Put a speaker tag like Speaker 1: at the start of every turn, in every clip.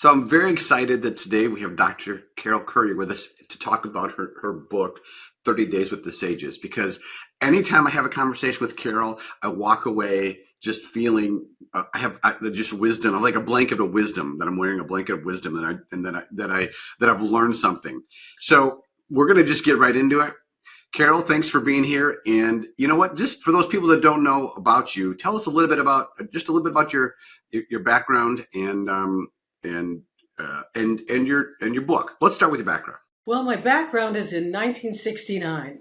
Speaker 1: So I'm very excited that today we have Dr. Carol Currier with us to talk about her book, 30 Days with the Sages, because anytime I have a conversation with Carol, I walk away just feeling just wisdom. I'm like a blanket of wisdom, that I'm wearing a blanket of wisdom, that I've learned something. So we're going to just get right into it. Carol, thanks for being here. And you know what? Just for those people that don't know about you, tell us a little bit about your background and your book. Let's start with your background.
Speaker 2: Well, my background is in 1969.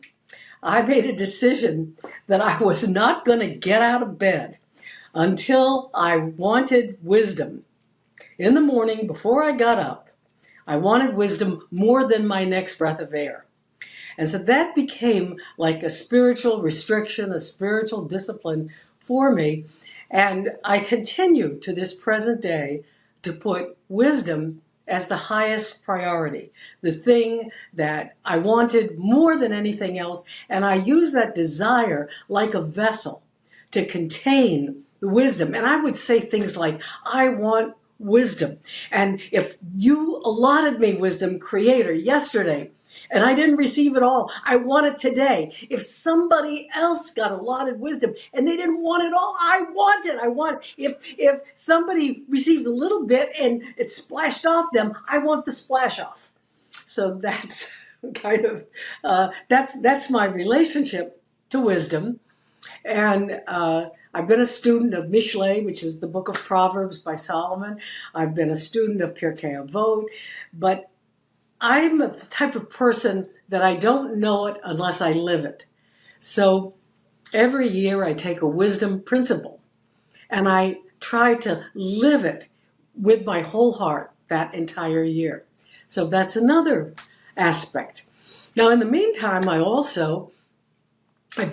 Speaker 2: I made a decision that I was not going to get out of bed until I wanted wisdom. In the morning, before I got up, I wanted wisdom more than my next breath of air. And so that became like a spiritual restriction, a spiritual discipline for me. And I continue to this present day to put wisdom as the highest priority, the thing that I wanted more than anything else. And I use that desire like a vessel to contain the wisdom. And I would say things like, I want wisdom. And if you allotted me wisdom, Creator, yesterday, and I didn't receive it all, I want it today. If somebody else got allotted wisdom and they didn't want it all, I want it. I want it. If somebody received a little bit and it splashed off them, I want the splash off. So that's kind of that's my relationship to wisdom. And I've been a student of Mishay, which is the book of Proverbs by Solomon. I've been a student of Currier, but I'm the type of person that I don't know it unless I live it. So every year I take a wisdom principle and I try to live it with my whole heart that entire year. So that's another aspect. Now, in the meantime, I've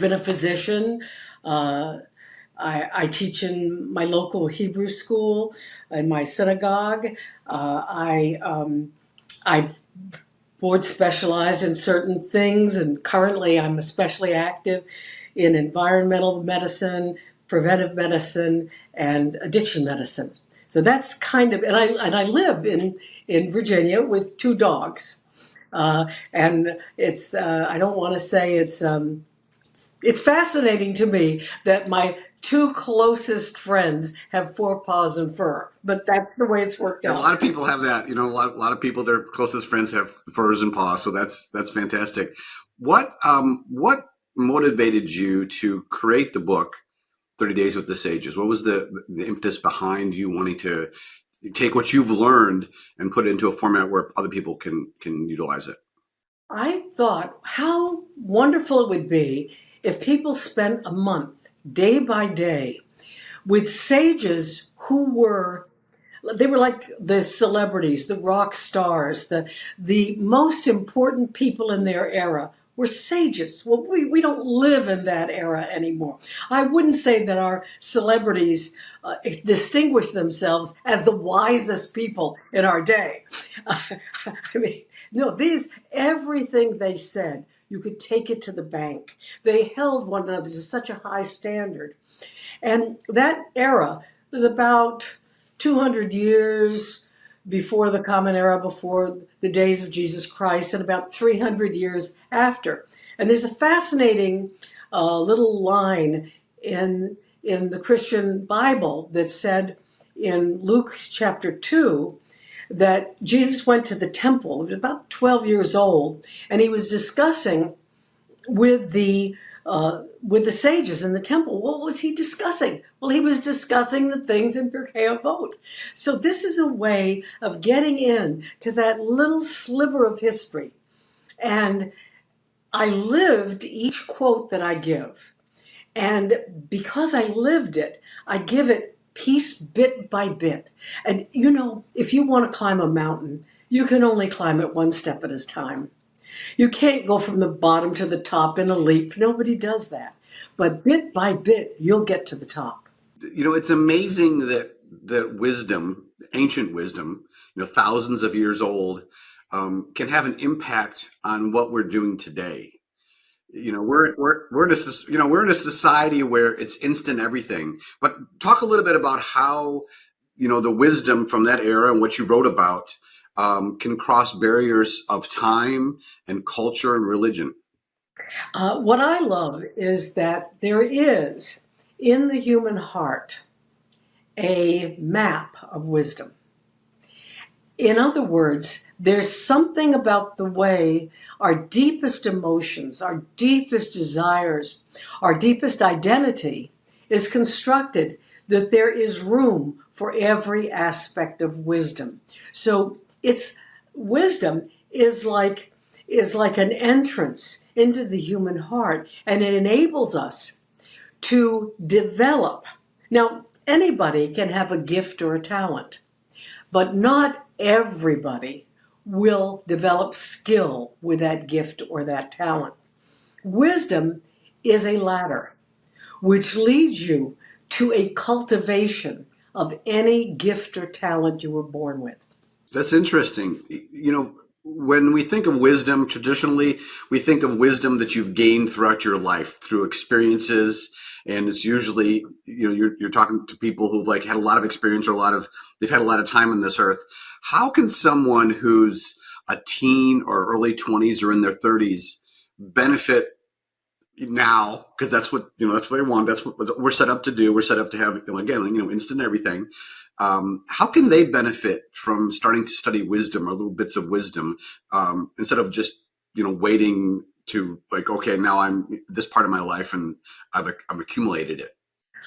Speaker 2: been a physician. I teach in my local Hebrew school, in my synagogue. I've board specialized in certain things, and currently I'm especially active in environmental medicine, preventive medicine, and addiction medicine. So that's kind of, and I live in Virginia with two dogs, and it's I don't want to say it's fascinating to me that my two closest friends have four paws and fur, but that's the way it's worked out.
Speaker 1: A lot of people have that. You know, a lot of people, their closest friends have furs and paws, so that's fantastic. What motivated you to create the book 30 Days with the Sages? What was the impetus behind you wanting to take what you've learned and put it into a format where other people can utilize it?
Speaker 2: I thought how wonderful it would be if people spent a month, day by day, with sages they were like the celebrities, the rock stars, the most important people in their era were sages. Well, we don't live in that era anymore. I wouldn't say that our celebrities distinguish themselves as the wisest people in our day. I mean, no, everything they said, you could take it to the bank. They held one another to such a high standard. And that era was about 200 years before the Common Era, before the days of Jesus Christ, and about 300 years after. And there's a fascinating little line in the Christian Bible that said in Luke chapter 2 that Jesus went to the temple. He was about 12 years old, and he was discussing with the sages in the temple. What was he discussing? Well, he was discussing the things in Pirkei Avot. So this is a way of getting in to that little sliver of history. And I lived each quote that I give. And because I lived it, I give it piece bit by bit. And you know, if you want to climb a mountain, you can only climb it one step at a time. You can't go from the bottom to the top in a leap. Nobody does that. But bit by bit, you'll get to the top.
Speaker 1: You know, it's amazing that wisdom, ancient wisdom, you know, thousands of years old, can have an impact on what we're doing today. You know, we're in a society where it's instant everything. But talk a little bit about how the wisdom from that era and what you wrote about can cross barriers of time and culture and religion.
Speaker 2: What I love is that there is in the human heart a map of wisdom. In other words, there's something about the way our deepest emotions, our deepest desires, our deepest identity is constructed, that there is room for every aspect of wisdom. So it's wisdom is like an entrance into the human heart, and it enables us to develop. Now, anybody can have a gift or a talent, but not everybody will develop skill with that gift or that talent. Wisdom is a ladder which leads you to a cultivation of any gift or talent you were born with.
Speaker 1: That's interesting. When we think of wisdom, traditionally, we think of wisdom that you've gained throughout your life through experiences. And it's usually, you're talking to people who've like had a lot of experience or they've had a lot of time on this earth. How can someone who's a teen or early 20s or in their 30s benefit now? Because that's what they want. That's what we're set up to do. We're set up to have, again, instant everything. How can they benefit from starting to study wisdom or little bits of wisdom instead of just waiting to like, okay, now I'm this part of my life and I've accumulated it.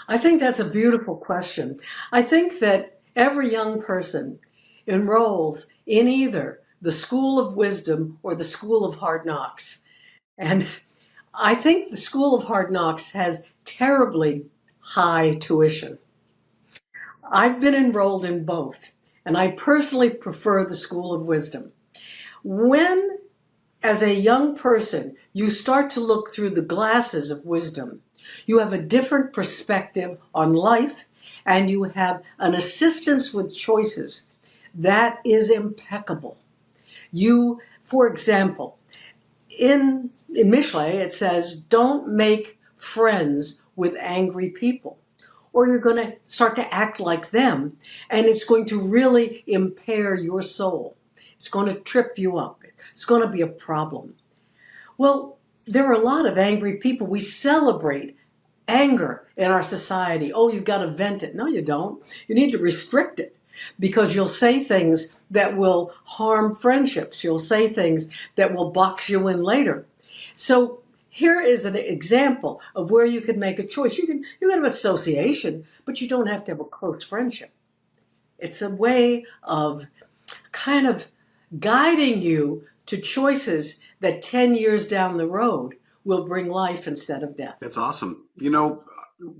Speaker 2: I think that's a beautiful question. I think that every young person enrolls in either the School of Wisdom or the School of Hard Knocks. And I think the School of Hard Knocks has terribly high tuition. I've been enrolled in both, and I personally prefer the School of Wisdom. When, as a young person, you start to look through the glasses of wisdom, you have a different perspective on life, and you have an assistance with choices that is impeccable. For example, in Mishay, it says, don't make friends with angry people, or you're going to start to act like them, and it's going to really impair your soul. It's going to trip you up. It's going to be a problem. Well, there are a lot of angry people. We celebrate anger in our society. Oh, you've got to vent it. No, you don't. You need to restrict it, because you'll say things that will harm friendships. You'll say things that will box you in later. So here is an example of where you can make a choice. You can have association, but you don't have to have a close friendship. It's a way of kind of guiding you to choices that 10 years down the road will bring life instead of death.
Speaker 1: That's awesome.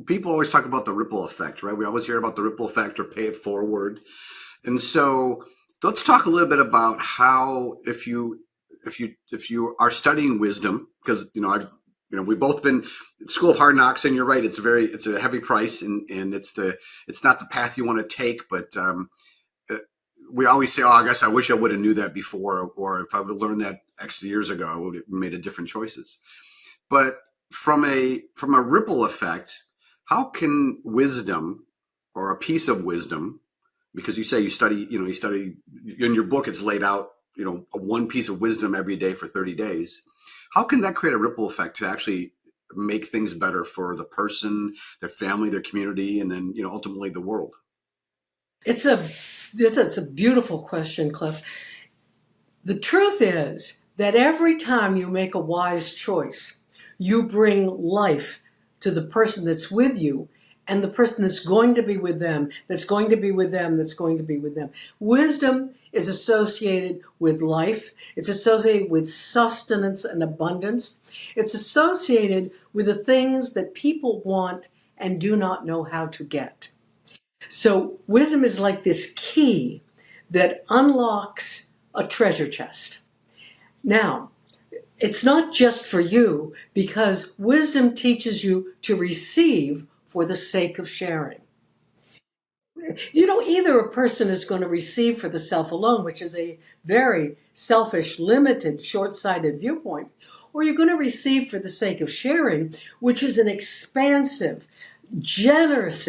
Speaker 1: People always talk about the ripple effect, right? We always hear about the ripple effect or pay it forward. And so let's talk a little bit about how if you are studying wisdom, because we've both been School of Hard Knocks, and you're right, it's a heavy price, and it's not the path you want to take, but we always say, oh, I guess I wish I would have knew that before, or if I would have learned that X years ago, I would have made a different choices. But from a ripple effect, how can wisdom or a piece of wisdom, because you say you study in your book, it's laid out, one piece of wisdom every day for 30 days. How can that create a ripple effect to actually make things better for the person, their family, their community, and then, ultimately the world?
Speaker 2: It's a beautiful question, Cliff. The truth is that every time you make a wise choice, you bring life to the person that's with you and the person that's going to be with them, that's going to be with them, that's going to be with them. Wisdom is associated with life. It's associated with sustenance and abundance. It's associated with the things that people want and do not know how to get. So wisdom is like this key that unlocks a treasure chest. Now, it's not just for you, because wisdom teaches you to receive for the sake of sharing. Either a person is going to receive for the self alone, which is a very selfish, limited, short-sighted viewpoint, or you're going to receive for the sake of sharing, which is an expansive, generous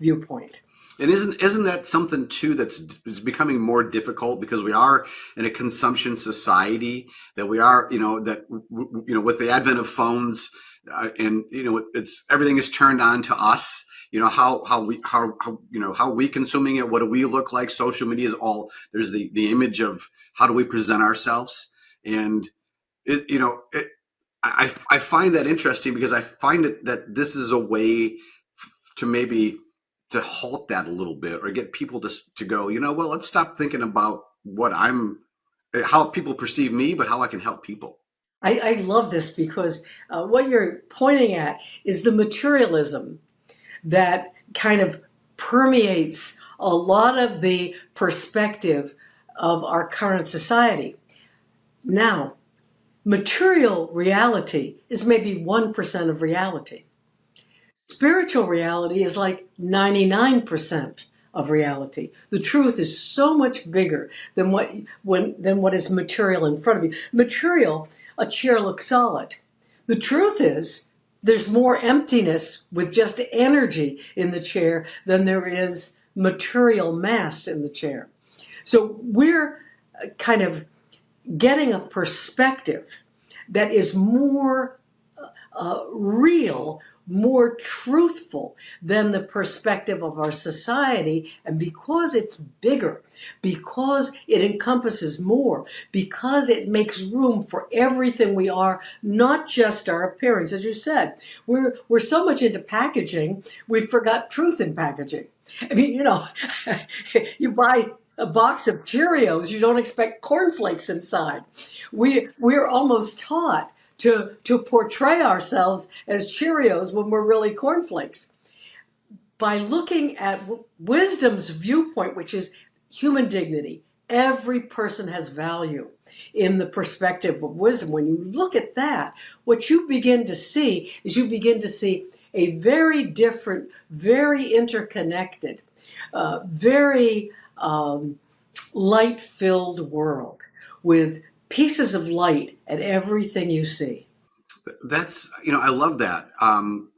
Speaker 2: viewpoint.
Speaker 1: And isn't that something too that's is becoming more difficult because we are in a consumption society, that we are, with the advent of phones, and it's everything is turned on to us. How we consuming it. What do we look like? Social media is all, there's the image of how do we present ourselves, and it you know it, I find that interesting because I find it that this is a way to maybe to halt that a little bit, or get people to go, well, let's stop thinking about how people perceive me, but how I can help people.
Speaker 2: I love this because what you're pointing at is the materialism that kind of permeates a lot of the perspective of our current society. Now, material reality is maybe 1% of reality. Spiritual reality is like 99% of reality. The truth is so much bigger than what is material in front of you. Material, a chair looks solid. The truth is there's more emptiness with just energy in the chair than there is material mass in the chair. So we're kind of getting a perspective that is more real, more truthful than the perspective of our society. And because it's bigger, because it encompasses more, because it makes room for everything we are, not just our appearance, as you said, we're so much into packaging, we forgot truth in packaging. I mean, you buy a box of Cheerios, you don't expect cornflakes inside. We're almost taught to portray ourselves as Cheerios when we're really cornflakes. By looking at wisdom's viewpoint, which is human dignity, every person has value in the perspective of wisdom. When you look at that, what you begin to see is a very different, very interconnected, very light-filled world with pieces of light at everything you see.
Speaker 1: That's, I love that.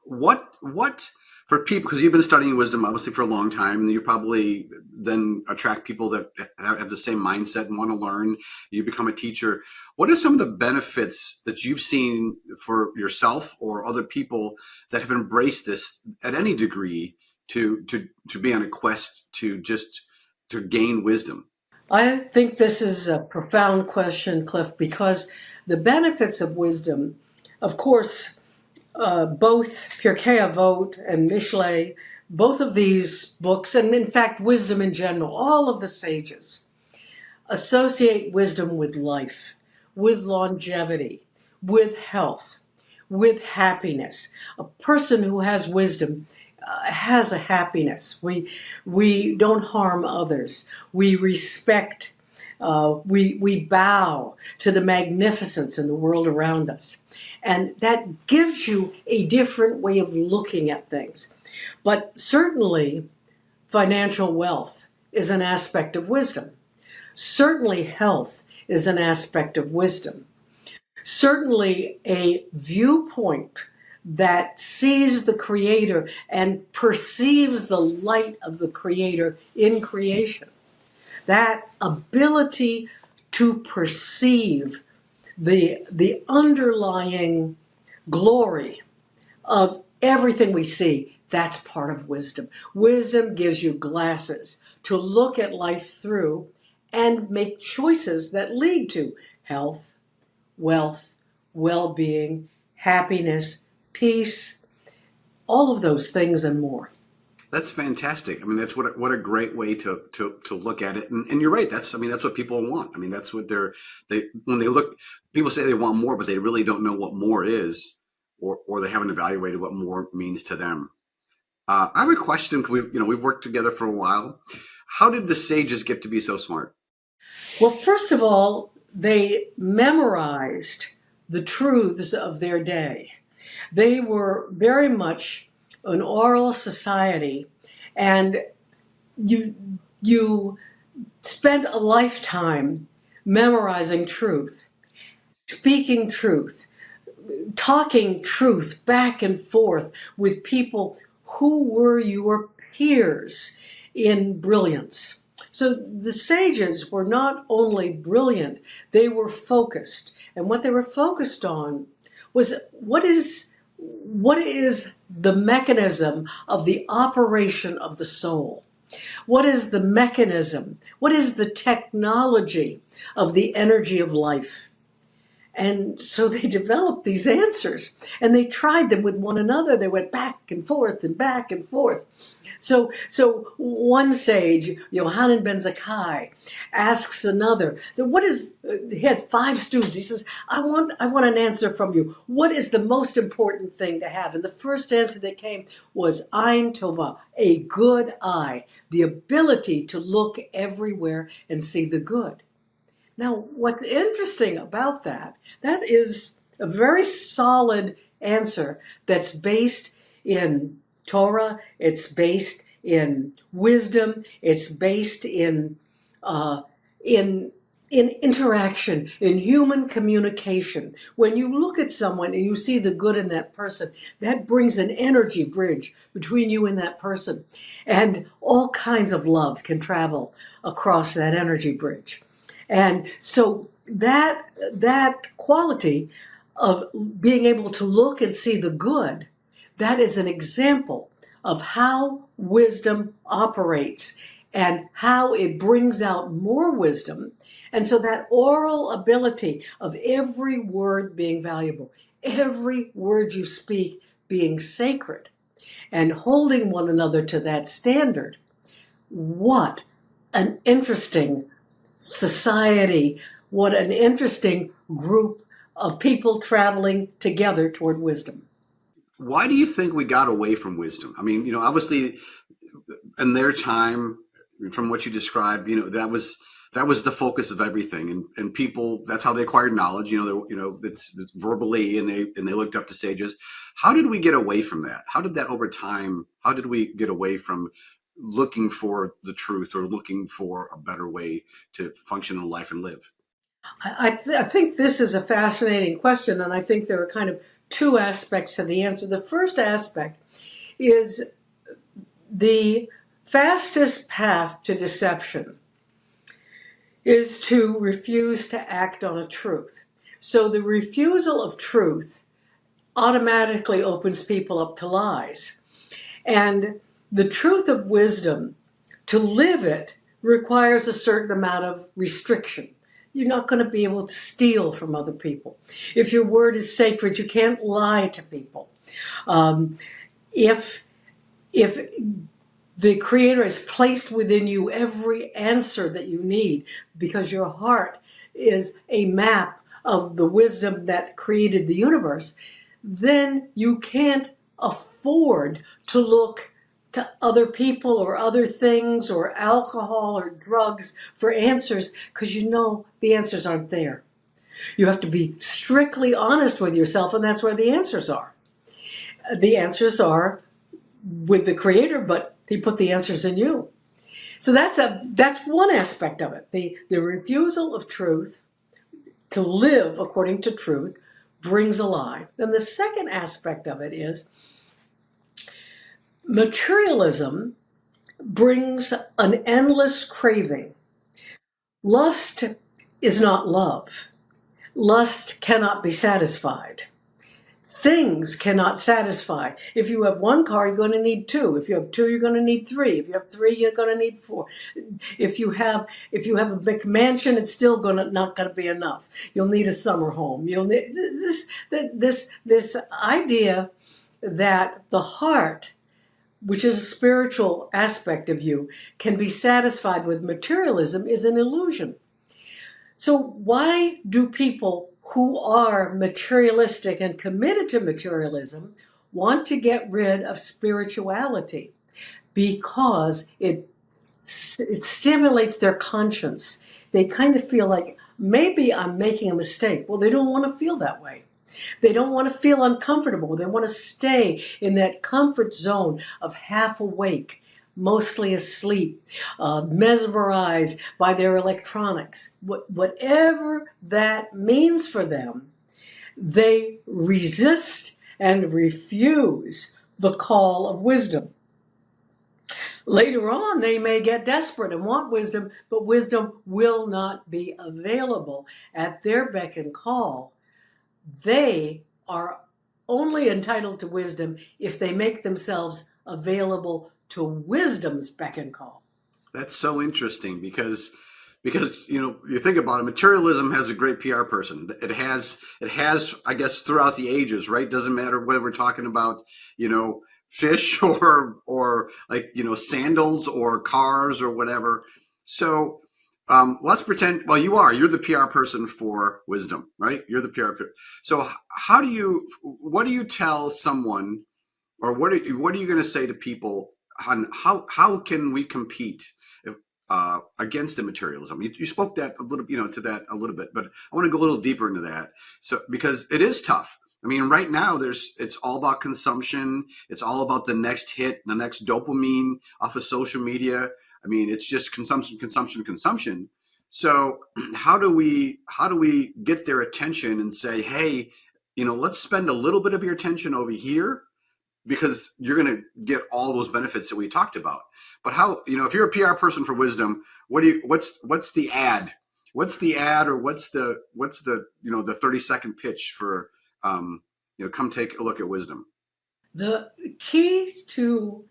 Speaker 1: What for people, because you've been studying wisdom obviously for a long time, and you probably then attract people that have the same mindset and want to learn. You become a teacher. What are some of the benefits that you've seen for yourself or other people that have embraced this at any degree to be on a quest to gain wisdom?
Speaker 2: I think this is a profound question, Cliff, because the benefits of wisdom, of course, both Pirkei Avot and Mishay, both of these books, and in fact, wisdom in general, all of the sages associate wisdom with life, with longevity, with health, with happiness. A person who has wisdom has a happiness. We don't harm others. We respect. We bow to the magnificence in the world around us, and that gives you a different way of looking at things. But certainly, financial wealth is an aspect of wisdom. Certainly, health is an aspect of wisdom. Certainly, a viewpoint that sees the Creator and perceives the light of the Creator in creation. That ability to perceive the underlying glory of everything we see, that's part of wisdom. Wisdom gives you glasses to look at life through and make choices that lead to health, wealth, well-being, happiness, peace, all of those things and more.
Speaker 1: That's fantastic. I mean, that's what a great way to look at it. And you're right. That's what people want. I mean, that's what when they look, people say they want more, but they really don't know what more is, or they haven't evaluated what more means to them. I have a question. We've worked together for a while. How did the sages get to be so smart?
Speaker 2: Well, first of all, they memorized the truths of their day. They were very much an oral society, and you spent a lifetime memorizing truth, speaking truth, talking truth back and forth with people who were your peers in brilliance. So the sages were not only brilliant, they were focused. And what they were focused on was what is the mechanism of the operation of the soul? What is the mechanism? What is the technology of the energy of life? And so they developed these answers and they tried them with one another. They went back and forth and back and forth. So one sage, Yohanan ben Zakkai, asks another. So what is? He has 5 students. He says, "I want an answer from you. What is the most important thing to have?" And the first answer that came was Ein Tova, a good eye, the ability to look everywhere and see the good. Now, what's interesting about that is a very solid answer that's based in Torah, it's based in wisdom, it's based uh, in in interaction, in human communication. When you look at someone and you see the good in that person, that brings an energy bridge between you and that person. And all kinds of love can travel across that energy bridge. And so that quality of being able to look and see the good, that is an example of how wisdom operates and how it brings out more wisdom. And so that oral ability of every word being valuable, every word you speak being sacred, and holding one another to that standard. What an interesting society, what an interesting group of people traveling together toward wisdom.
Speaker 1: Why do you think we got away from wisdom? I mean, obviously in their time, from what you described, that was the focus of everything, and people, that's how they acquired knowledge. It's verbally, and they looked up to sages. How did we get away from that? How did that over time? How did we get away from looking for the truth or looking for a better way to function in life and live?
Speaker 2: I think this is a fascinating question, and I think there are kind of 2 aspects to the answer. The first aspect is the fastest path to deception is to refuse to act on a truth. So the refusal of truth automatically opens people up to lies. And the truth of wisdom, to live it, requires a certain amount of restriction. You're not going to be able to steal from other people. If your word is sacred, you can't lie to people. Um, if if the Creator has placed within you every answer that you need, because your heart is a map of the wisdom that created the universe, then you can't afford to look to other people or other things or alcohol or drugs for answers, because you know the answers aren't there. You have to be strictly honest with yourself, and that's where the answers are. The answers are with the Creator, but He put the answers in you. So that's one aspect of it. The refusal of truth, to live according to truth, brings a lie. And the second aspect of it is materialism brings an endless craving. Lust is not love. Lust cannot be satisfied. Things cannot satisfy. If you have 1 car, you're going to need 2. If you have 2, you're going to need 3. If you have 3, you're going to need 4. If you have a big mansion, it's still not going to be enough. You'll need a summer home. You'll need this idea that the heart, which is a spiritual aspect of you, can be satisfied with materialism is an illusion. So why do people who are materialistic and committed to materialism want to get rid of spirituality? Because it stimulates their conscience. They kind of feel like, maybe I'm making a mistake. Well, they don't want to feel that way. They don't want to feel uncomfortable. They want to stay in that comfort zone of half awake, mostly asleep, mesmerized by their electronics. Whatever that means for them, they resist and refuse the call of wisdom. Later on, they may get desperate and want wisdom, but wisdom will not be available at their beck and call. They are only entitled to wisdom if they make themselves available to wisdom's beck and call.
Speaker 1: That's so interesting because you think about it, materialism has a great PR person. It has I guess throughout the ages, right? Doesn't matter whether we're talking about fish or like sandals or cars or whatever. So let's pretend. Well, you're the PR person for wisdom, right? You're the PR. So what do you tell someone, or what are you going to say to people on how can we compete if, against the materialism? You spoke that a little, to that a little bit, but I want to go a little deeper into that. So because it is tough. I mean, right now it's all about consumption. It's all about the next hit, the next dopamine off of social media. I mean, it's just consumption, consumption, consumption. So how do we get their attention and say, hey, let's spend a little bit of your attention over here because you're going to get all those benefits that we talked about. But if you're a PR person for wisdom, what's the ad? What's the ad, or what's the the 30-second pitch for come take a look at wisdom?
Speaker 2: The key to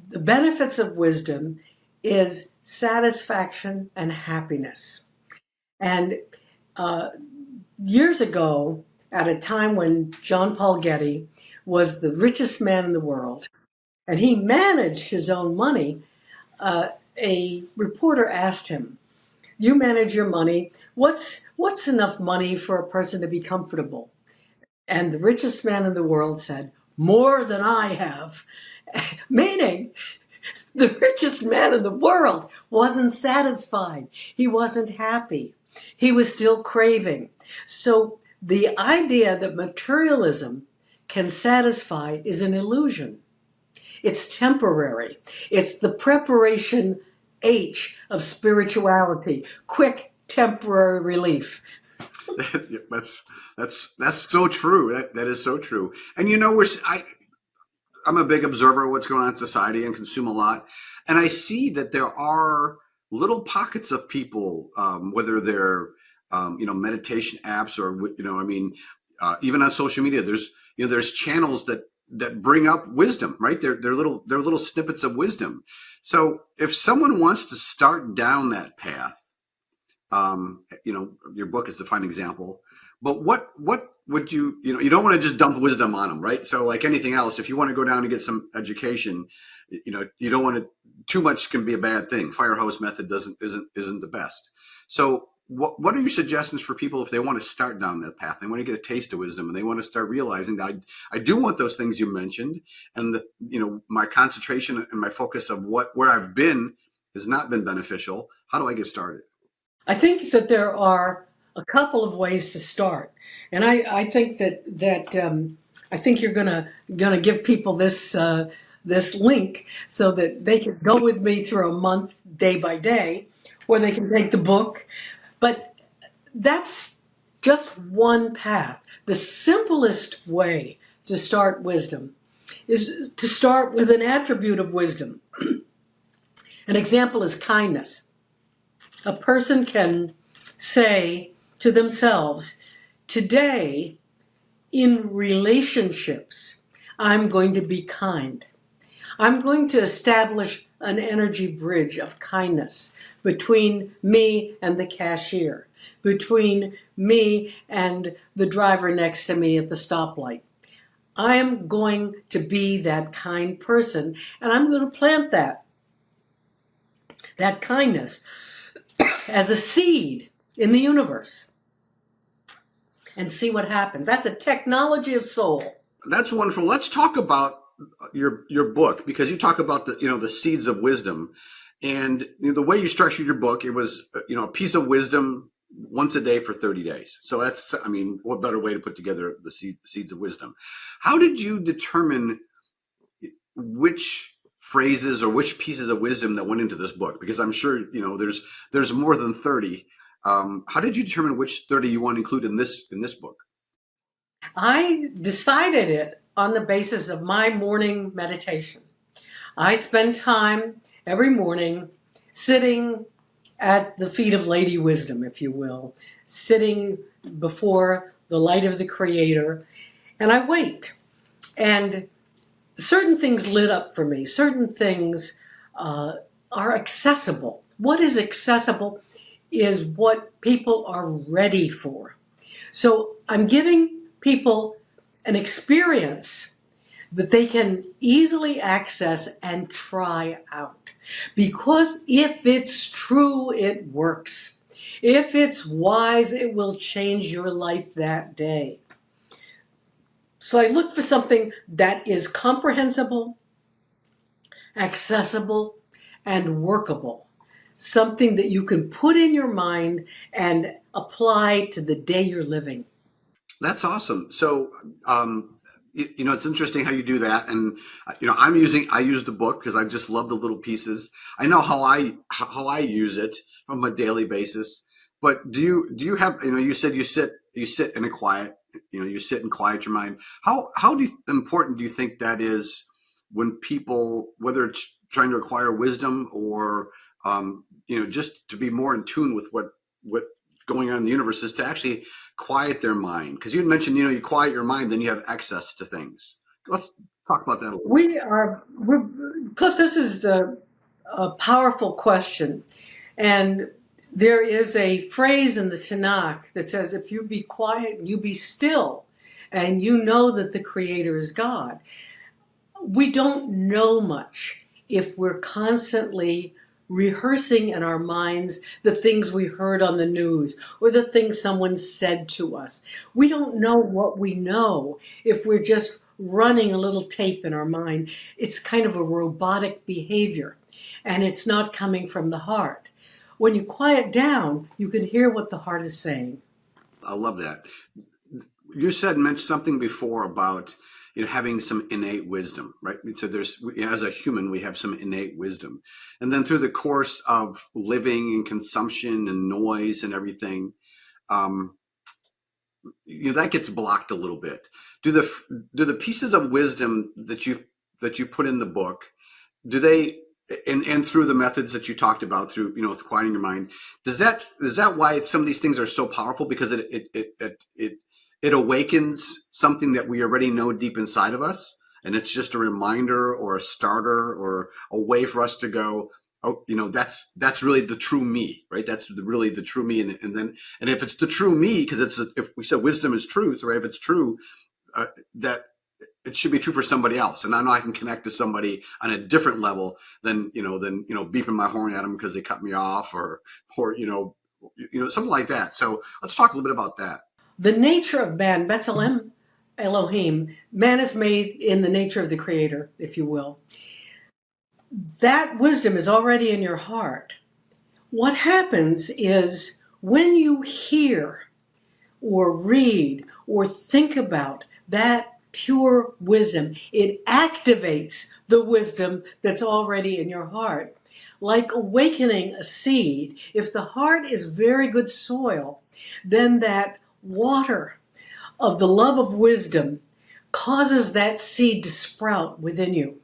Speaker 2: the benefits of wisdom is satisfaction and happiness. And uh, years ago, at a time when John Paul Getty was the richest man in the world, and he managed his own money, a reporter asked him, "You manage your money. What's enough money for a person to be comfortable?" And the richest man in the world said, "More than I have." Meaning, the richest man in the world wasn't satisfied. He wasn't happy. He was still craving. So the idea that materialism can satisfy is an illusion. It's temporary. It's the preparation H of spirituality. Quick temporary relief.
Speaker 1: that's so true. That is so true. And I'm a big observer of what's going on in society and consume a lot. And I see that there are little pockets of people, whether they're, meditation apps or, I mean, even on social media, there's channels that bring up wisdom, right? They're little snippets of wisdom. So if someone wants to start down that path, your book is a fine example. But what would you don't want to just dump wisdom on them, right? So like anything else, if you want to go down and get some education, you don't want to too much can be a bad thing. Fire hose method isn't the best. So what are your suggestions for people if they want to start down that path? They want to get a taste of wisdom and they want to start realizing that I do want those things you mentioned, and my concentration and my focus of where I've been has not been beneficial. How do I get started?
Speaker 2: I think that there are a couple of ways to start, and I think that I think you're gonna give people this link so that they can go with me through a month, day by day, or they can take the book. But that's just one path. The simplest way to start wisdom is to start with an attribute of wisdom. An example is kindness. A person can say to themselves, today in relationships, I'm going to be kind. I'm going to establish an energy bridge of kindness between me and the cashier, between me and the driver next to me at the stoplight. I am going to be that kind person, and I'm going to plant that kindness as a seed in the universe and see what happens. That's a technology of soul.
Speaker 1: That's wonderful. Let's talk about your book, because you talk about the seeds of wisdom, and the way you structured your book. It was a piece of wisdom once a day for 30 days. So that's, I mean, what better way to put together the seeds of wisdom? How did you determine which phrases or which pieces of wisdom that went into this book? Because I'm sure there's more than 30. How did you determine which 30 you want to include in this book?
Speaker 2: I decided it on the basis of my morning meditation. I spend time every morning sitting at the feet of Lady Wisdom, if you will, sitting before the light of the Creator, and I wait. And certain things lit up for me, certain things uh, are accessible. What is accessible is what people are ready for. So I'm giving people an experience that they can easily access and try out. Because if it's true, it works. If it's wise, it will change your life that day. So I look for something that is comprehensible, accessible, and workable. Something that you can put in your mind and apply to the day you're living.
Speaker 1: That's awesome. So, it's interesting how you do that. And, I use the book because I just love the little pieces. I know how I use it on a daily basis. But do you have, you said you sit in a quiet, you sit and quiet your mind. Important do you think that is when people, whether it's trying to acquire wisdom or, just to be more in tune with what going on in the universe is to actually quiet their mind? Because you had mentioned, you quiet your mind, then you have access to things. Let's talk about that a little bit.
Speaker 2: Cliff, this is a powerful question. And there is a phrase in the Tanakh that says, if you be quiet and you be still, and you know that the Creator is God. We don't know much if we're constantly rehearsing in our minds the things we heard on the news or the things someone said to us. We don't know what we know if we're just running a little tape in our mind. It's kind of a robotic behavior, and it's not coming from the heart. When you quiet down, you can hear what the heart is saying.
Speaker 1: I love that. You mentioned something before about having some innate wisdom, right? So as a human, we have some innate wisdom, and then through the course of living and consumption and noise and everything, um, that gets blocked a little bit. Do the pieces of wisdom that you put in the book, do they, and through the methods that you talked about, through with quieting your mind, is that why some of these things are so powerful? Because it awakens something that we already know deep inside of us, and it's just a reminder or a starter or a way for us to go, oh, that's really the true me, right? That's really the true me. And if it's the true me, because if we said wisdom is truth, right? If it's true, that it should be true for somebody else. And I know I can connect to somebody on a different level than beeping my horn at them because they cut me off, or something like that. So let's talk a little bit about that.
Speaker 2: The nature of man, B'Tselem Elohim, man is made in the nature of the Creator, if you will. That wisdom is already in your heart. What happens is when you hear or read or think about that pure wisdom, it activates the wisdom that's already in your heart. Like awakening a seed, if the heart is very good soil, then that water of the love of wisdom causes that seed to sprout within you.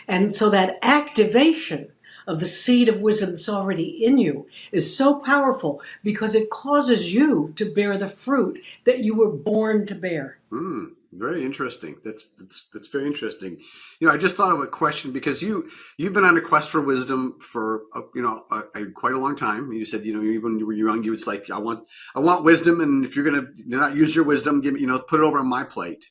Speaker 2: And so that activation of the seed of wisdom that's already in you is so powerful because it causes you to bear the fruit that you were born to bear.
Speaker 1: Very interesting. That's very interesting. I just thought of a question because you've been on a quest for wisdom for quite a long time. You said even when you were young, you was like, I want wisdom, and if you're gonna not use your wisdom, give me put it over on my plate.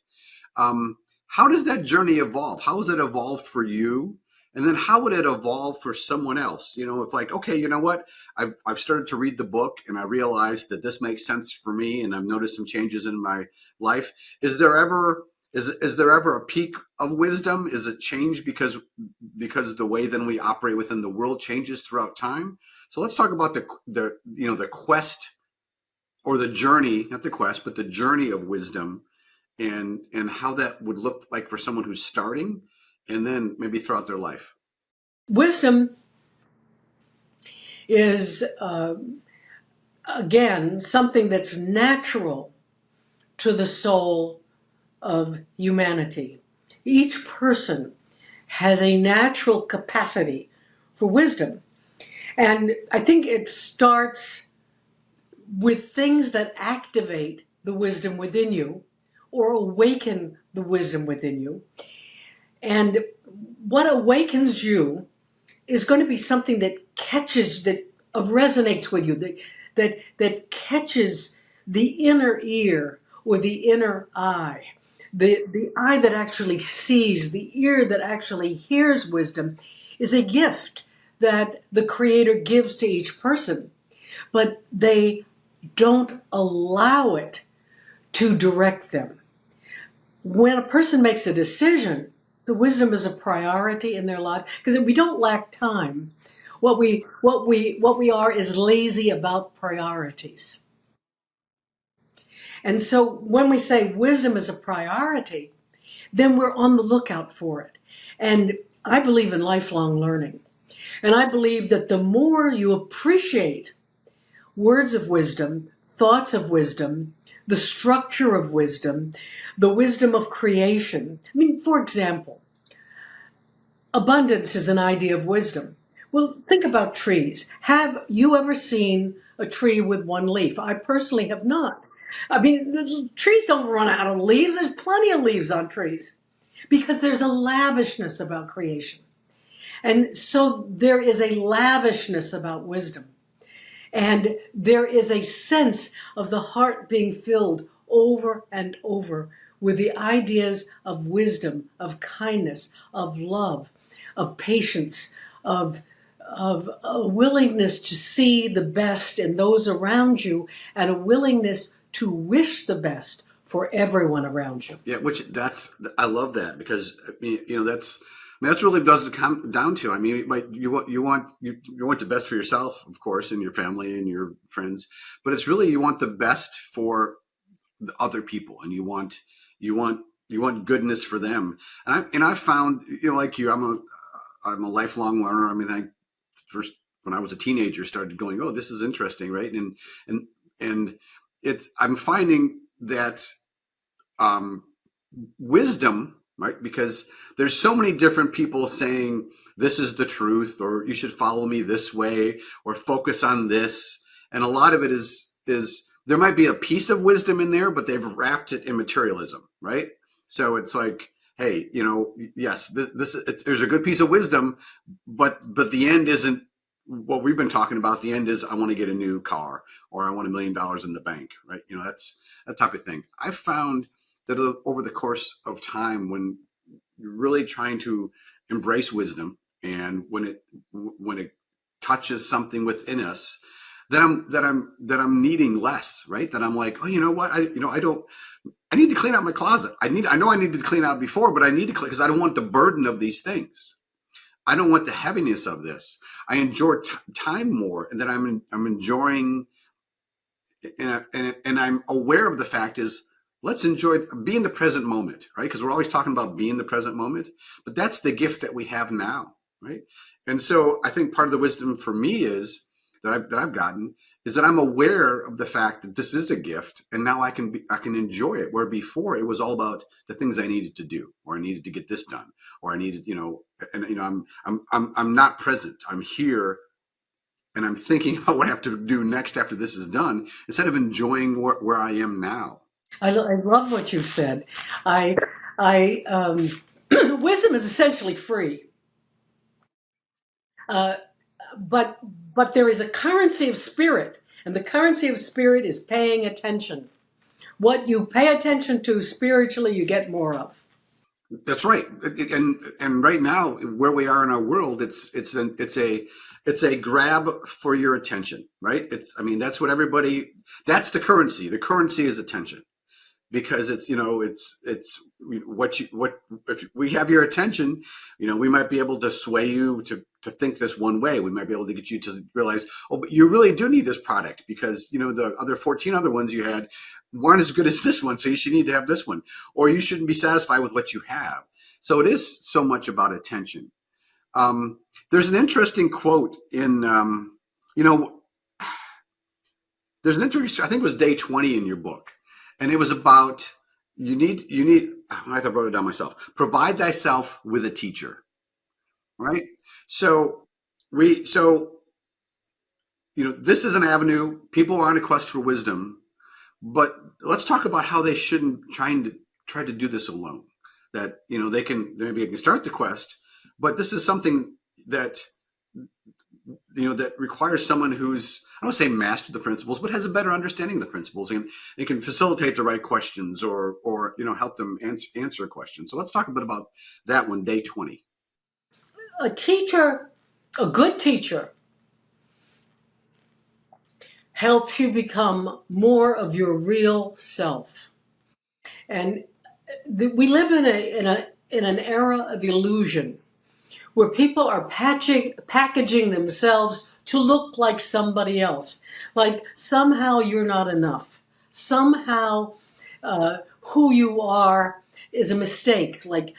Speaker 1: How does that journey evolve? How has it evolved for you? And then how would it evolve for someone else? If like, okay, you know what? I've started to read the book and I realized that this makes sense for me and I've noticed some changes in my life. Is there ever a peak of wisdom? Is it changed because the way then we operate within the world changes throughout time? So let's talk about the quest, or the journey, not the quest, but the journey of wisdom, and how that would look like for someone who's starting, and then maybe throughout their life.
Speaker 2: Wisdom is, again, something that's natural to the soul of humanity. Each person has a natural capacity for wisdom. And I think it starts with things that activate the wisdom within you or awaken the wisdom within you. And what awakens you is going to be something that catches, that resonates with you, that catches the inner ear or the inner eye. The eye that actually sees, the ear that actually hears wisdom is a gift that the Creator gives to each person, but they don't allow it to direct them. When a person makes a decision, the wisdom is a priority in their life because we don't lack time. What we are is lazy about priorities. And so when we say wisdom is a priority, then we're on the lookout for it. And I believe in lifelong learning. And I believe that the more you appreciate words of wisdom, thoughts of wisdom, the structure of wisdom, the wisdom of creation. I mean, for example, abundance is an idea of wisdom. Well, think about trees. Have you ever seen a tree with one leaf? I personally have not. I mean, the trees don't run out of leaves. There's plenty of leaves on trees because there's a lavishness about creation. And so there is a lavishness about wisdom. And there is a sense of the heart being filled over and over with the ideas of wisdom, of kindness, of love, of patience, of a willingness to see the best in those around you and a willingness to wish the best for everyone around you.
Speaker 1: Yeah, I love that because that's really does it come down to. I mean, you want the best for yourself, of course, and your family and your friends, but it's really you want the best for the other people, and you want goodness for them. And I found, like you, I'm a lifelong learner. I mean, I first when I was a teenager started going, oh, this is interesting, right? And it's I'm finding that um, wisdom, right? Because there's so many different people saying this is the truth, or you should follow me this way, or focus on this. And a lot of it is there might be a piece of wisdom in there, but they've wrapped it in materialism, right? So it's like, hey, yes, there's a good piece of wisdom, but the end isn't what we've been talking about. The end is I want to get a new car, or I want $1 million in the bank, right? That's that type of thing. I found that over the course of time, when you're really trying to embrace wisdom, and when it touches something within us, that I'm needing less, right? That I'm like, oh, you know what? I need to clean out my closet. I know I needed to clean out before, but I need to clean because I don't want the burden of these things. I don't want the heaviness of this. I enjoy time more, and that I'm enjoying, and I'm aware of the fact is let's enjoy be in the present moment, right? Because we're always talking about being the present moment, but that's the gift that we have now, right? And so I think part of the wisdom for me is that I've gotten is that I'm aware of the fact that this is a gift, and now I can enjoy it. Where before it was all about the things I needed to do, or I needed to get this done, or I needed, I'm not present. I'm here, and I'm thinking about what I have to do next after this is done, instead of enjoying where I am now.
Speaker 2: I love what you said. I wisdom is essentially free. Uh, but there is a currency of spirit, and the currency of spirit is paying attention. What you pay attention to spiritually, you get more of.
Speaker 1: That's right. And right now, where we are in our world, it's a grab for your attention, right? That's what everybody. That's the currency. The currency is attention. Because it's what if we have your attention, we might be able to sway you to think this one way. We might be able to get you to realize, oh, but you really do need this product because the other 14 other ones you had weren't as good as this one, so you should need to have this one, or you shouldn't be satisfied with what you have. So it is so much about attention. There's an interesting quote in there's an interesting, I think it was day 20 in your book, and it was about you need I wrote it down myself. Provide thyself with a teacher. right? So so this is an avenue. People are on a quest for wisdom, but let's talk about how they shouldn't try to do this alone. That maybe they can start the quest, but this is something that that requires someone who's, I don't say mastered the principles, but has a better understanding of the principles, and they can facilitate the right questions, or help them answer questions. So let's talk a bit about that one, day 20.
Speaker 2: A teacher, a good teacher, helps you become more of your real self. And we live in an era of illusion where people are packaging themselves to look like somebody else. Like somehow you're not enough. Somehow who you are is a mistake. Like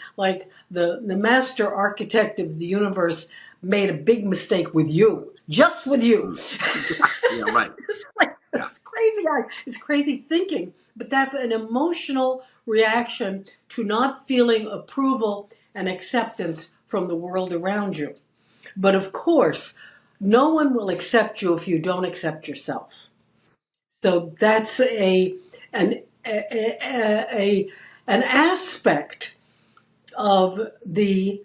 Speaker 2: the master architect of the universe made a big mistake with you, just with you.
Speaker 1: Mm. Yeah, right. Yeah.
Speaker 2: It's crazy. It's crazy thinking, but that's an emotional reaction to not feeling approval and acceptance from the world around you. But of course, no one will accept you if you don't accept yourself. So that's a an aspect of the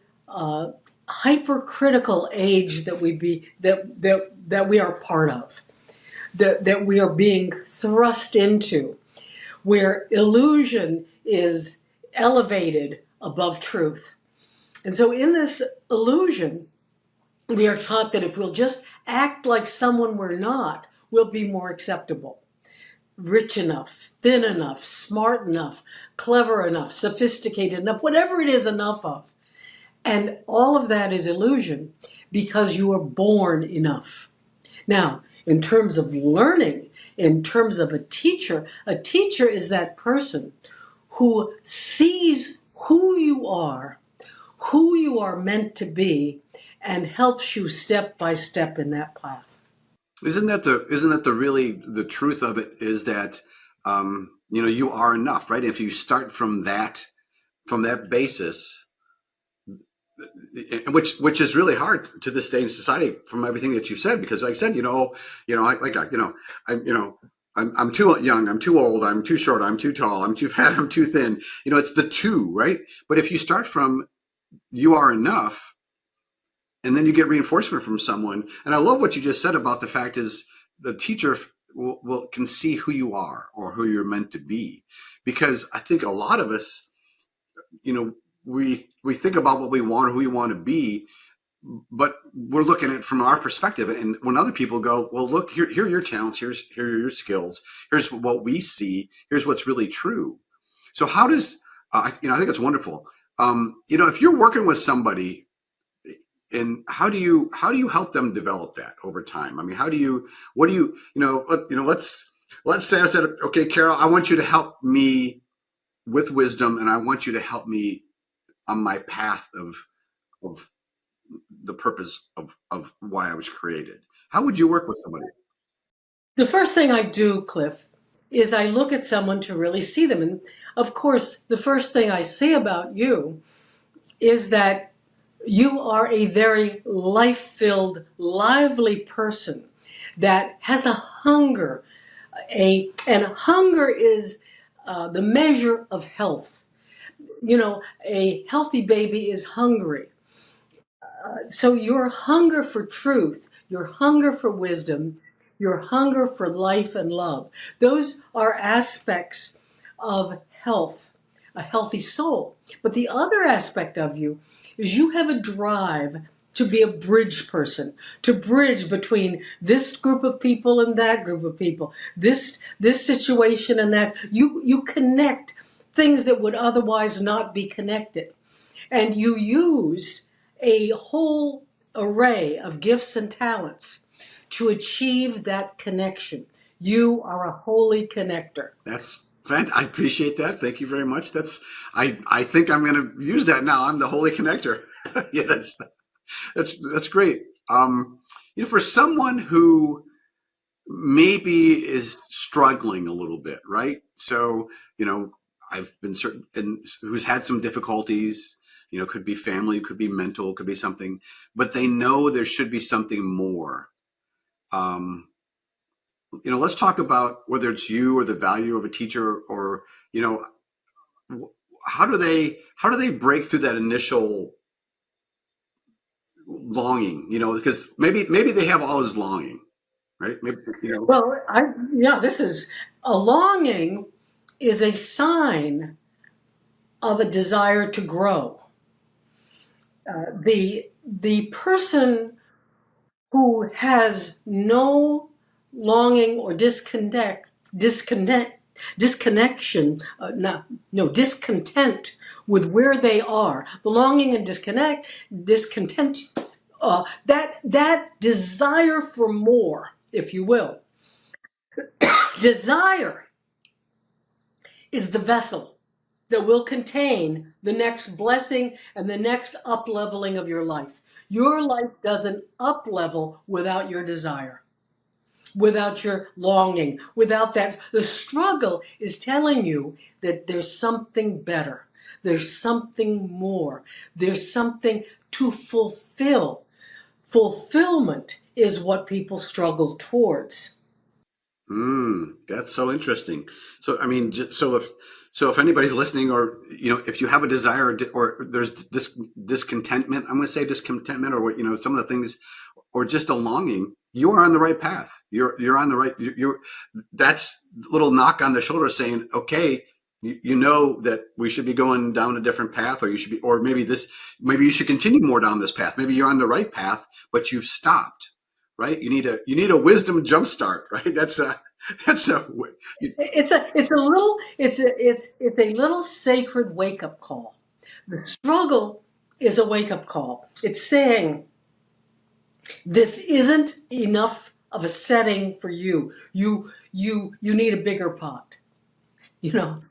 Speaker 2: hypercritical age that we are part of, that we are being thrust into, where illusion is elevated above truth. And so in this illusion, we are taught that if we'll just act like someone we're not, we'll be more acceptable. Rich enough, thin enough, smart enough, clever enough, sophisticated enough, whatever it is enough of. And all of that is illusion because you are born enough. Now, in terms of learning, in terms of a teacher is that person who sees who you are meant to be, and helps you step by step in that path.
Speaker 1: Isn't that the really the truth of it is that you are enough, right? If you start from that basis, which is really hard to this day in society, from everything that you said, because like I said, I'm too young, I'm too old, I'm too short, I'm too tall, I'm too fat, I'm too thin. It's the two, right? But if you start from you are enough, and then you get reinforcement from someone, and I love what you just said about the fact is the teacher can see who you are or who you're meant to be, because I think a lot of us, you know, we think about what we want or who we want to be, but we're looking at it from our perspective. And when other people go, well, look, here are your talents, here are your skills, here's what we see, here's what's really true. So how does I think it's wonderful. If you're working with somebody, and how do you help them develop that over time? I mean, what do let's say I said, okay, Carol, I want you to help me with wisdom, and I want you to help me on my path of the purpose of why I was created. How would you work with somebody?
Speaker 2: The first thing I do, Cliff, is I look at someone to really see them. And of course, the first thing I say about you is that you are a very life filled, lively person that has a hunger. And hunger is the measure of health. A healthy baby is hungry. So your hunger for truth, your hunger for wisdom, your hunger for life and love, those are aspects of health, a healthy soul. But the other aspect of you is you have a drive to be a bridge person, to bridge between this group of people and that group of people, this situation and that. You connect things that would otherwise not be connected. And you use a whole array of gifts and talents to achieve that connection. You are a holy connector.
Speaker 1: I appreciate that. Thank you very much. I think I'm going to use that now. I'm the holy connector. Yeah, that's great. For someone who maybe is struggling a little bit, right? So, I've been certain, and who's had some difficulties, You know, it could be family, it could be mental, it could be something, but they know there should be something more. Um, you know, let's talk about whether it's you or the value of a teacher, or you know, how do they break through that initial longing? You know, because maybe they have all this longing, right? Maybe, you know.
Speaker 2: Well, yeah, this is a longing is a sign of a desire to grow. The person who has no longing or disconnection, no discontent with where they are. The longing and discontent, that desire for more, if you will. Desire is the vessel that will contain the next blessing and the next up leveling of your life. Your life doesn't up level without your desire, without your longing, without that. The struggle is telling you that there's something better, there's something more, there's something to fulfill. Fulfillment is what people struggle towards.
Speaker 1: That's so interesting. So, I mean, so if anybody's listening, or you know, if you have a desire, or there's discontentment, I'm going to say discontentment, or what, you know, some of the things, or just a longing, you are on the right path. You're on the right. You're That's a little knock on the shoulder saying, okay, you know that we should be going down a different path, or you should be, or maybe you should continue more down this path. Maybe you're on the right path, but you've stopped. Right? You need a wisdom jumpstart. Right? That's a
Speaker 2: It's a little sacred wake up call. The struggle is a wake up call. It's saying this isn't enough of a setting for you. You need a bigger pot. You know,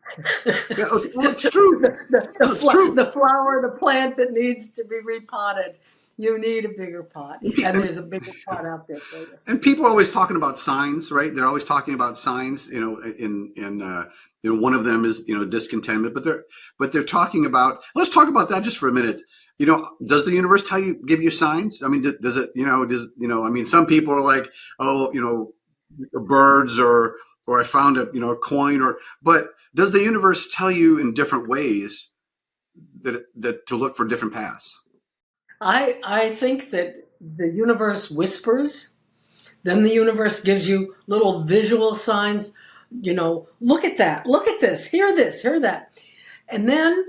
Speaker 1: yeah. Okay, well, it's true. No, it's
Speaker 2: the
Speaker 1: true.
Speaker 2: flower, the plant that needs to be repotted. You need a bigger pot, and
Speaker 1: And
Speaker 2: there's a bigger pot out there for you.
Speaker 1: and people are always talking about signs, right? They're always talking about signs. You know, you know, one of them is, you know, discontentment, but they're talking about. Let's talk about that just for a minute. You know, does the universe give you signs? I mean, does it? You know, I mean, some people are like, oh, you know, birds, or I found a coin, but does the universe tell you in different ways that to look for different paths?
Speaker 2: I think that the universe whispers. Then the universe gives you little visual signs. You know, look at that, look at this, hear that. And then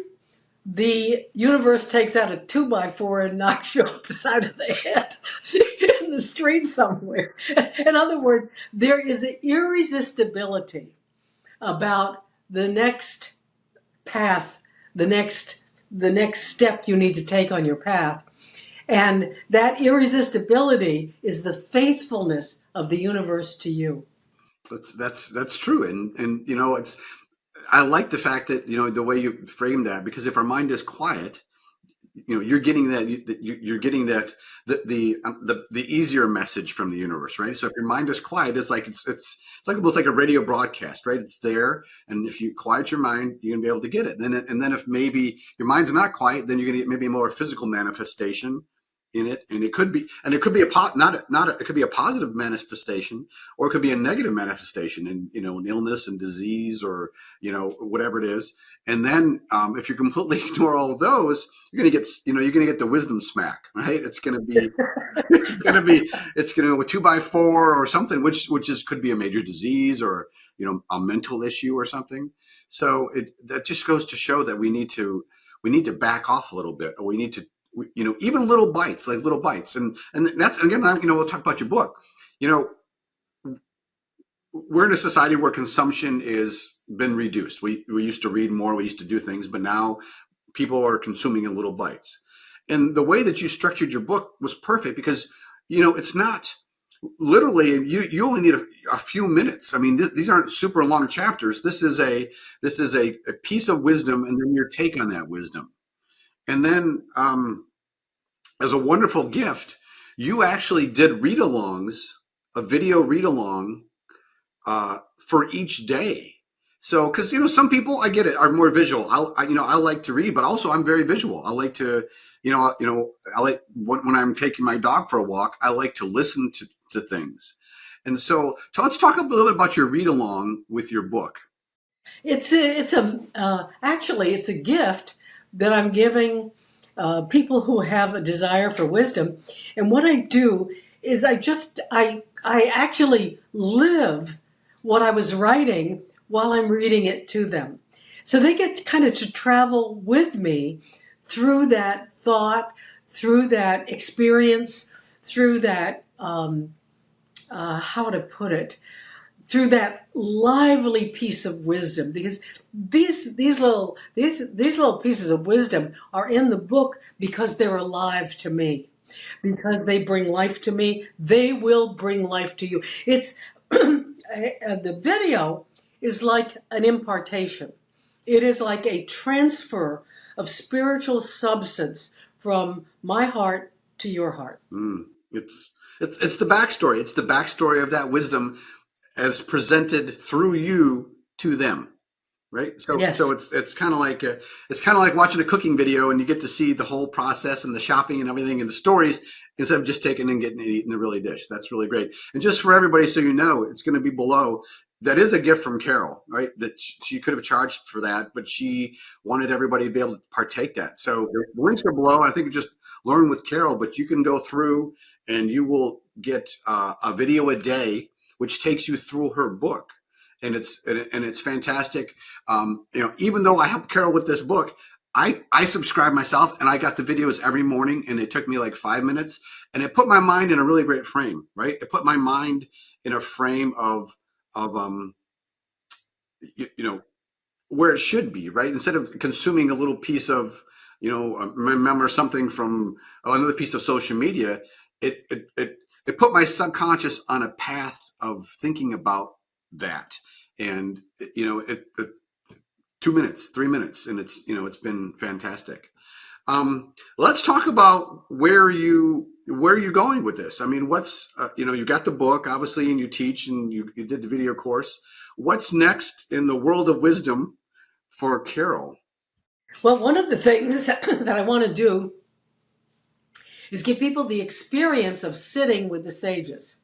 Speaker 2: the universe takes out a 2x4 and knocks you off the side of the head in the street somewhere. In other words, there is an irresistibility about the next path, the next step you need to take on your path. And that irresistibility is the faithfulness of the universe to you.
Speaker 1: That's true, and you know, I like the fact that, you know, the way you frame that, because if our mind is quiet, you know, you're getting you're getting that the easier message from the universe, right? So if your mind is quiet, it's like almost like a radio broadcast, right? It's there, and if you quiet your mind, you're gonna be able to get it. And then if maybe your mind's not quiet, then you're gonna get maybe a more physical manifestation in it, and it could be it could be a positive manifestation, or it could be a negative manifestation, and you know, an illness and disease, or you know, whatever it is. And then if you completely ignore all of those, you're gonna get the wisdom smack, right? It's gonna be a 2x4 or something, which could be a major disease, or you know, a mental issue or something. So that just goes to show that we need to back off a little bit, or we need to, you know, even little bites, like little bites. And that's, again, you know, we'll talk about your book. You know, we're in a society where consumption is been reduced. We used to read more, we used to do things, but now people are consuming in little bites. And the way that you structured your book was perfect, because you know, it's not literally, you only need a few minutes. I mean, these aren't super long chapters. This is a piece of wisdom, and then your take on that wisdom. And then as a wonderful gift, you actually did read-alongs, a video read-along for each day. So, because some people, I get it, are more visual. I like to read, but also I'm very visual. I like to, I like when I'm taking my dog for a walk. I like to listen to things, and so let's talk a little bit about your read along with your book.
Speaker 2: Actually it's a gift that I'm giving people who have a desire for wisdom. And what I do is I actually live what I was writing while I'm reading it to them. So they get kind of to travel with me through that thought, through that experience, through that how to put it, through that lively piece of wisdom, because these little pieces of wisdom are in the book because they're alive to me, because they bring life to me. They will bring life to you. It's the video is like an impartation. It is like a transfer of spiritual substance from my heart to your heart.
Speaker 1: Mm. It's the backstory. It's the backstory of that wisdom as presented through you to them. Right. So
Speaker 2: Yes.
Speaker 1: it's kind of like watching a cooking video and you get to see the whole process and the shopping and everything and the stories instead of just taking and getting it eaten the really dish. That's really great. And just for everybody, so it's going to be below. That is a gift from Carol, right? That she could have charged for that, but she wanted everybody to be able to partake that. So the links are below. I think just learn with Carol, but you can go through and you will get a video a day, which takes you through her book, and it's fantastic. Even though I helped Carol with this book, I subscribed myself and I got the videos every morning, and it took me like 5 minutes, and it put my mind in a really great frame, right? It put my mind in a frame of where it should be, right? Instead of consuming a little piece of remember something from another piece of social media, it put my subconscious on a path of thinking about that, and 2 minutes, 3 minutes, and it's been fantastic. Let's talk about where you going with this. I mean, what's you got the book obviously, and you teach, and you did the video course. What's next in the world of wisdom for Carol?
Speaker 2: Well, one of the things that I want to do is give people the experience of sitting with the sages.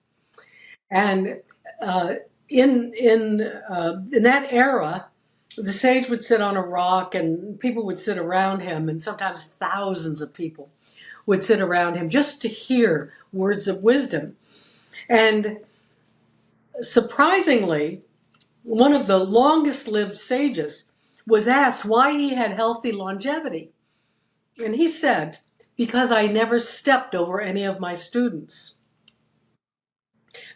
Speaker 2: And uh, in that era, the sage would sit on a rock, and people would sit around him, and sometimes thousands of people would sit around him just to hear words of wisdom. And surprisingly, one of the longest lived sages was asked why he had healthy longevity. And he said, "Because I never stepped over any of my students."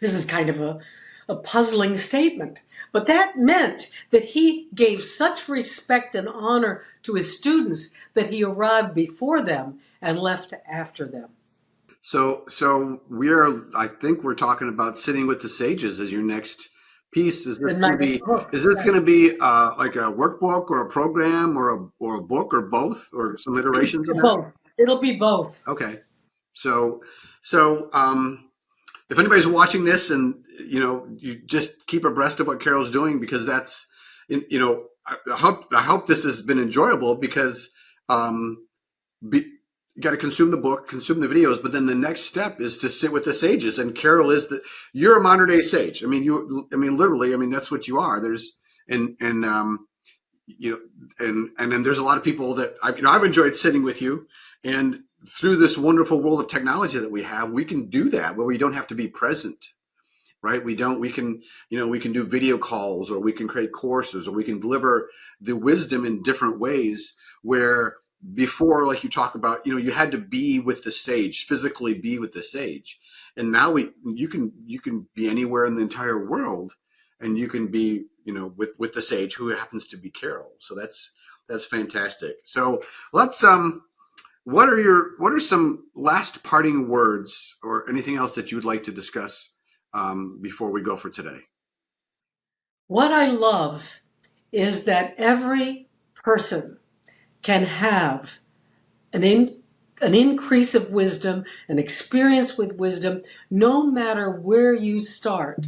Speaker 2: This is kind of a puzzling statement, but that meant that he gave such respect and honor to his students that he arrived before them and left after them.
Speaker 1: So I think we're talking about sitting with the sages as your next piece.
Speaker 2: In my next book.
Speaker 1: Is this going to be like a workbook or a program or a book or both or some iterations of that?
Speaker 2: Both. It'll be both.
Speaker 1: Okay. So so if anybody's watching this, and you just keep abreast of what Carol's doing, because that's I hope this has been enjoyable, because um, you got to consume the book, consume the videos, but then the next step is to sit with the sages. And Carol you're a modern day sage. I mean, literally, I mean, that's what you are. There's, and and then there's a lot of people that I've enjoyed sitting with you, and through this wonderful world of technology that we have, we can do that where we don't have to be present, right? We can, we can do video calls, or we can create courses, or we can deliver the wisdom in different ways, where before, like you talk about, you had to be with the sage, physically be with the sage. And now you can be anywhere in the entire world, and you can be, with the sage, who happens to be Carol. So that's fantastic. So let's, what are some last parting words, or anything else that you would like to discuss before we go for today?
Speaker 2: What I love is that every person can have an an increase of wisdom, an experience with wisdom, no matter where you start.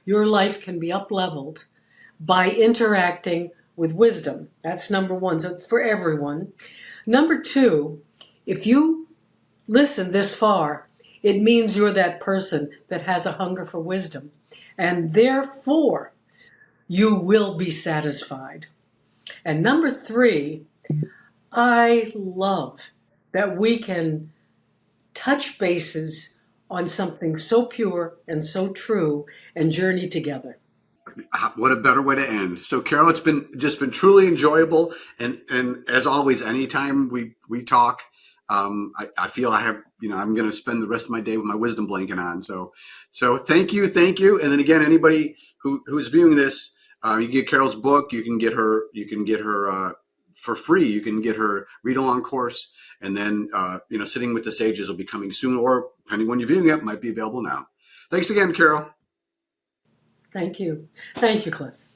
Speaker 2: Your life can be up leveled by interacting with wisdom. That's number one. So it's for everyone. Number two, if you listen this far, it means you're that person that has a hunger for wisdom. And therefore, you will be satisfied. And number three, I love that we can touch bases on something so pure and so true and journey together.
Speaker 1: What a better way to end. So, Carol, it's been truly enjoyable, and as always, anytime we talk, I feel I have I'm going to spend the rest of my day with my wisdom blanket on. So thank you, and then again, anybody who's viewing this, you can get Carol's book, you can get her for free, you can get her read along course, and then Sitting with the Sages will be coming soon, or depending when you're viewing it, might be available now. Thanks again, Carol.
Speaker 2: Thank you. Thank you, Cliff.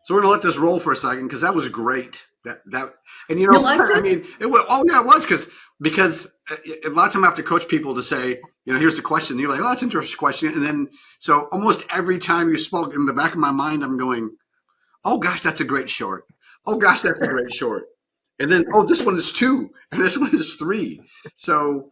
Speaker 1: So we're gonna let this roll for a second because that was great. That and
Speaker 2: You liked
Speaker 1: I
Speaker 2: it?
Speaker 1: mean it was, oh yeah, it was because a lot of time I have to coach people to say, here's the question, and you're like, oh, that's an interesting question, and then so almost every time you spoke, in the back of my mind I'm going, oh gosh, that's a great short, oh gosh, that's a great short, and then oh, this one is two and this one is three. So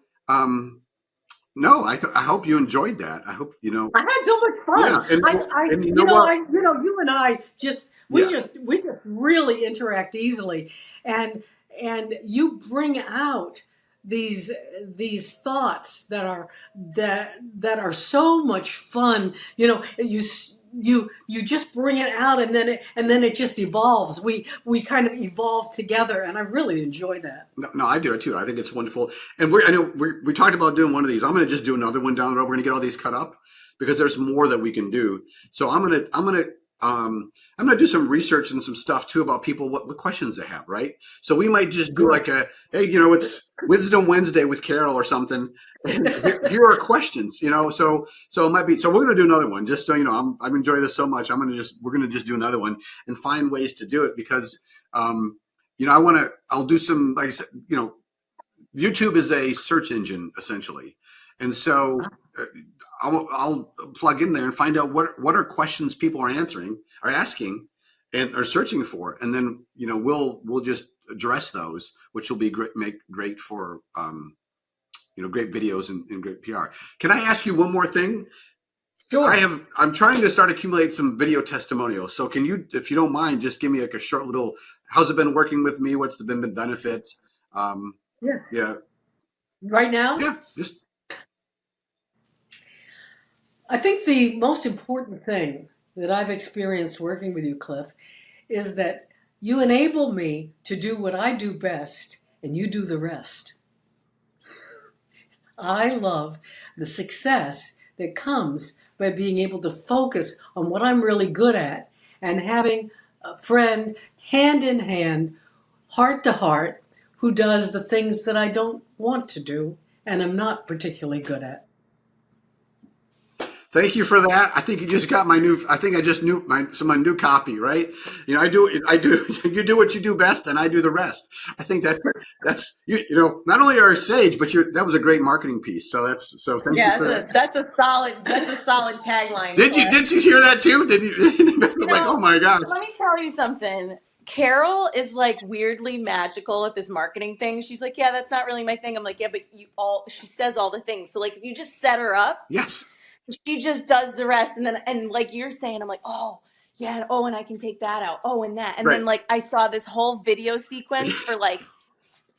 Speaker 1: no, I hope you enjoyed that. I hope
Speaker 2: I had so much
Speaker 1: yeah,
Speaker 2: fun.
Speaker 1: and you know what,
Speaker 2: You and I just,
Speaker 1: yeah.
Speaker 2: we just really interact easily, and you bring out these thoughts that are so much fun. You just bring it out, and then it just evolves. We kind of evolve together, and I really enjoy that.
Speaker 1: No, no, I do it too. I think it's wonderful. And I know we talked about doing one of these. I'm going to just do another one down the road. We're going to get all these cut up because there's more that we can do. So I'm gonna do some research and some stuff too about people what questions they have. Right. So we might just do like a hey, it's Wisdom Wednesday with Carol or something. And here are questions. So it might be. So we're going to do another one. Just so you know, I've enjoyed this so much. We're going to just do another one and find ways to do it because. I'll do some, like I said, YouTube is a search engine essentially. And so uh, I'll plug in there and find out what are questions people are asking and are searching for. And then, we'll just address those, which will be great, make great for, great videos and great PR. Can I ask you one more thing?
Speaker 2: Sure.
Speaker 1: I'm trying to start accumulate some video testimonials. So can you, if you don't mind, just give me like a short little, how's it been working with me? What's been the benefits? Um,
Speaker 2: Yeah.
Speaker 1: yeah,
Speaker 2: Right now,
Speaker 1: yeah, just
Speaker 2: I think the most important thing that I've experienced working with you, Cliff, is that you enable me to do what I do best and you do the rest. I love the success that comes by being able to focus on what I'm really good at and having a friend hand in hand, heart to heart, who does the things that I don't want to do and I'm not particularly good at.
Speaker 1: Thank you for that. I think you just got my new. I think I just knew my new copy, right? You know, I do. You do what you do best, and I do the rest. I think that's you. You know, not only are a sage, but that was a great marketing piece. So thank you
Speaker 3: Yeah,
Speaker 1: for that.
Speaker 3: that's a solid tagline
Speaker 1: Did
Speaker 3: for
Speaker 1: you
Speaker 3: it.
Speaker 1: did you hear that too? Did you?
Speaker 3: You
Speaker 1: Like, oh
Speaker 3: know,
Speaker 1: my gosh.
Speaker 3: let me tell you something. Carol is like weirdly magical at this marketing thing. She's like, yeah, that's not really my thing. I'm like, yeah, but she says all the things. So like, if you just set her up,
Speaker 1: Yes.
Speaker 3: she just does the rest. And like you're saying, I'm like, oh, yeah. Oh, and I can take that out. Oh, and that. And
Speaker 1: Right.
Speaker 3: then like, I saw this whole video sequence for like,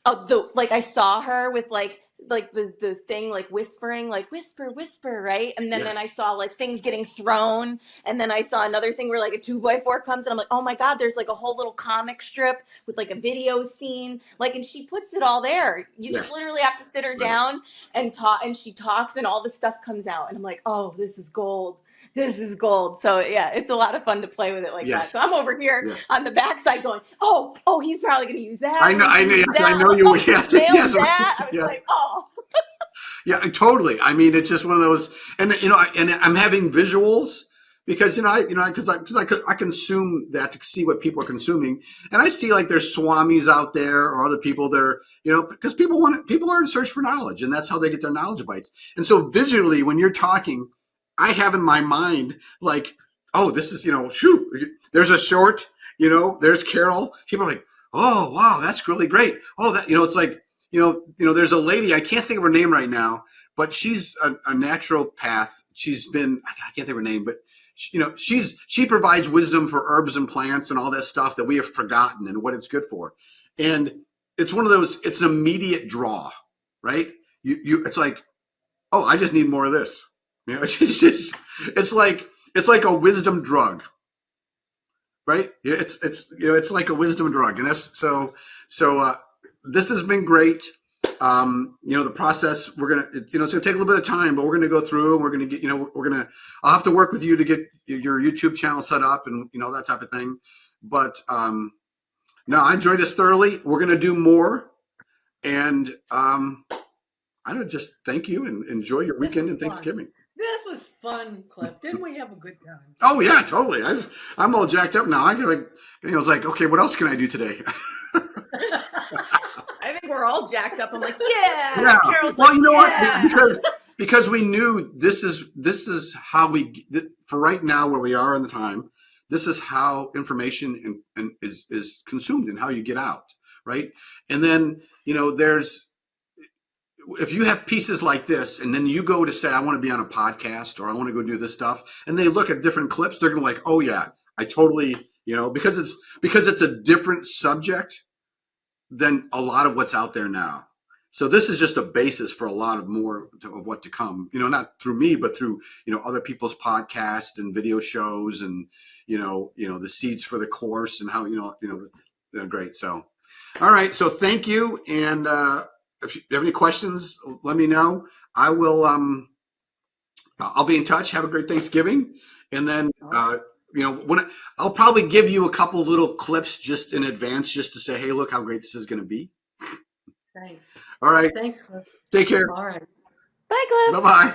Speaker 3: the like I saw her with like the thing like whispering like whisper whisper, right? And then I
Speaker 1: Yes.
Speaker 3: saw like things getting thrown, and then I saw another thing where like a 2x4 comes, and I'm like, oh my god, there's like a whole little comic strip with like a video scene, like, and she puts it all there. You just
Speaker 1: Yes.
Speaker 3: literally have to sit her
Speaker 1: Right.
Speaker 3: down and talk, and she talks, and all this stuff comes out, and I'm like, oh, this is gold. This is gold. So yeah, it's a lot of fun to play with it like that.
Speaker 1: Yes.
Speaker 3: So I'm over here
Speaker 1: Yes.
Speaker 3: on the backside going, oh, he's probably going to use that,
Speaker 1: I
Speaker 3: and
Speaker 1: know.
Speaker 3: he's
Speaker 1: I
Speaker 3: going
Speaker 1: know.
Speaker 3: to use
Speaker 1: I
Speaker 3: that. I'm
Speaker 1: know
Speaker 3: like,
Speaker 1: you.
Speaker 3: oh, he
Speaker 1: Yes.
Speaker 3: nailed
Speaker 1: Yes.
Speaker 3: that. I was
Speaker 1: Yeah.
Speaker 3: like, oh.
Speaker 1: Yeah, totally. I mean, it's just one of those, and you know, and I'm having visuals because I consume that to see what people are consuming, and I see like there's swamis out there or other people that are, you know, because people are in search for knowledge, and that's how they get their knowledge bites. And so visually, when you're talking, I have in my mind like, oh, this is, you know, shoot, there's a short, you know, there's Carol. People are like, oh wow, that's really great. Oh, that, you know, it's like, there's a lady, I can't think of her name right now, but she's a naturopath. She's been, I can't think of her name, but she provides wisdom for herbs and plants and all that stuff that we have forgotten and what it's good for. And it's one of those, it's an immediate draw, right? It's like, oh, I just need more of this. You know, it's like a wisdom drug, right? It's like a wisdom drug, and that's so. This has been great. The process it's gonna take a little bit of time, but we're gonna go through and we're gonna get, I'll have to work with you to get your YouTube channel set up and that type of thing. But no, I enjoyed this thoroughly. We're gonna do more, and I don't just thank you and enjoy your
Speaker 2: This was
Speaker 1: weekend and
Speaker 2: fun.
Speaker 1: Thanksgiving.
Speaker 2: This was fun, Cliff. Didn't we have a good time?
Speaker 1: Oh yeah, totally. I'm all jacked up now. I gotta. It's like, okay, what else can I do today?
Speaker 3: I think we're all jacked up. I'm like, yeah.
Speaker 1: Yeah.
Speaker 3: Carol's
Speaker 1: Well,
Speaker 3: like,
Speaker 1: you know what?
Speaker 3: yeah.
Speaker 1: Because we knew this is how for right now where we are in the time. This is how information and is consumed and how you get out, right? And then there's if you have pieces like this, and then you go to say, I want to be on a podcast or I want to go do this stuff, and they look at different clips, they're gonna like, oh yeah, I totally, because it's a different subject than a lot of what's out there now. So this is just a basis for a lot of more of what to come. Not through me, but through other people's podcasts and video shows, and the seeds for the course and how they're great. So, all right. So thank you, and if you have any questions, let me know. I will. I'll be in touch. Have a great Thanksgiving, and then when I'll probably give you a couple little clips just in advance, just to say, hey, look how great this is going to be.
Speaker 2: Thanks.
Speaker 1: All right.
Speaker 2: Thanks, Cliff.
Speaker 1: Take care.
Speaker 2: All right.
Speaker 3: Bye,
Speaker 1: Bye
Speaker 3: Cliff.
Speaker 1: bye.